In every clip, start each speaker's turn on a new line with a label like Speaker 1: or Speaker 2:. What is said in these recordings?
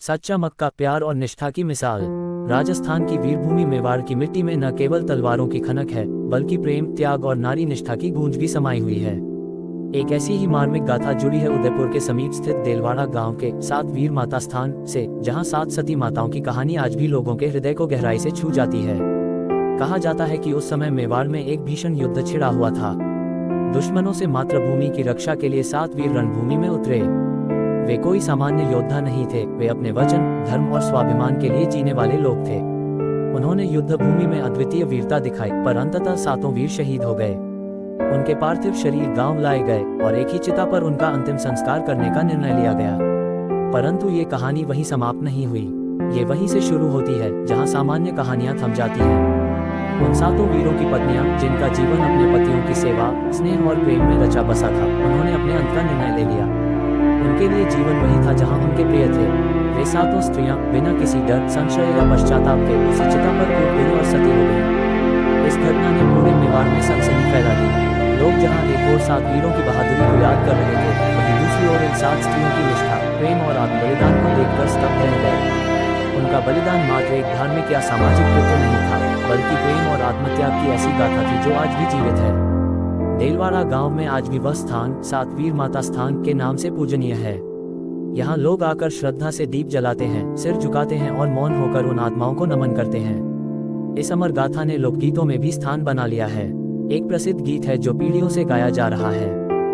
Speaker 1: सच्चा मक्का प्यार और निष्ठा की मिसाल। राजस्थान की वीरभूमि मेवाड़ की मिट्टी में न केवल तलवारों की खनक है, बल्कि प्रेम, त्याग और नारी निष्ठा की गूंज भी समाई हुई है। एक ऐसी ही मार्मिक गाथा जुड़ी है उदयपुर के समीप स्थित देलवाड़ा गांव के 7 वीर माता स्थान से, जहां 7 सती माताओं की कहानी आज भी लोगों के हृदय को गहराई से छू जाती है। कहा जाता है कि उस समय मेवाड़ में एक भीषण युद्ध छिड़ा हुआ था। दुश्मनों से मातृभूमि की रक्षा के लिए 7 वीर रणभूमि में उतरे। वे कोई सामान्य योद्धा नहीं थे, वे अपने वचन, धर्म और स्वाभिमान के लिए जीने वाले लोग थे। उन्होंने युद्ध भूमि में अद्वितीय वीरता दिखाई, पर अंततः 7 वीर शहीद हो गए। उनके पार्थिव शरीर गांव लाए गए और एक ही चिता पर उनका अंतिम संस्कार करने का निर्णय लिया गया। परंतु ये कहानी वहीं समाप्त नहीं हुई। ये वहीं से शुरू होती है जहां सामान्य कहानियां थम जाती हैं। उन 7 वीरों की पत्नियां, जिनका जीवन अपने पतियों की सेवा, स्नेह और प्रेम में रचा बसा था, उन्होंने अपने अंत का निर्णय ले लिया। उनके लिए जीवन वही था जहां उनके प्रिय थे। वे 7 स्त्रियां बिना किसी डर, संशय या पश्चाताप के उसी चिता पर कूद गईं और सती हो गईं। इस घटना ने पूरे मेवाड़ में सनसनी फैला दी। लोग जहां एक ओर 7 वीरों की बहादुरी को याद कर रहे थे, वहीं दूसरी ओर इन 7 स्त्रियों की निष्ठा, प्रेम और आत्मबलिदान को देखकर स्तब्ध रह गए। उनका बलिदान मात्र एक धार्मिक या सामाजिक कृत्य नहीं था, बल्कि प्रेम और आत्मत्याग की ऐसी गाथा थी जो आज भी जीवित है। देलवाड़ा गांव में आज भी वह स्थान 7 वीर माता स्थान के नाम से पूजनीय है। यहाँ लोग आकर श्रद्धा से दीप जलाते हैं, सिर झुकाते हैं और मौन होकर उन आत्माओं को नमन करते हैं। इस अमर गाथा ने लोकगीतों में भी स्थान बना लिया है। एक प्रसिद्ध गीत है जो पीढ़ियों से गाया जा रहा है,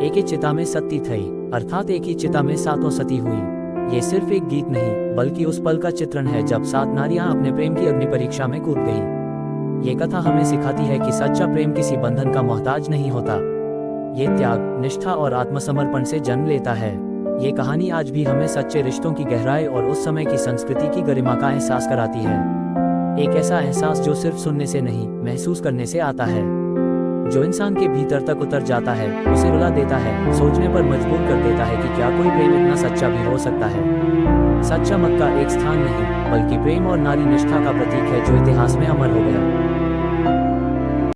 Speaker 1: एक ही चिता में सती थई, अर्थात एक ही चिता में 7 सती हुई। ये सिर्फ एक गीत नहीं, बल्कि उस पल का चित्रण है जब 7 नारियां अपने प्रेम की अग्नि परीक्षा में कूद गईं। ये कथा हमें सिखाती है कि सच्चा प्रेम किसी बंधन का मोहताज नहीं होता। ये त्याग, निष्ठा और आत्मसमर्पण से जन्म लेता है। ये कहानी आज भी हमें सच्चे रिश्तों की गहराई और उस समय की संस्कृति की गरिमा का एहसास कराती है। एक ऐसा एहसास जो सिर्फ सुनने से नहीं, महसूस करने से आता है, जो इंसान के भीतर तक उतर जाता है, उसे रुला देता है, सोचने पर मजबूर कर देता है कि क्या कोई प्रेम इतना सच्चा भी हो सकता है। सच्चा मक्का एक स्थान नहीं, बल्कि प्रेम और नारी निष्ठा का प्रतीक है जो इतिहास में अमर हो गया।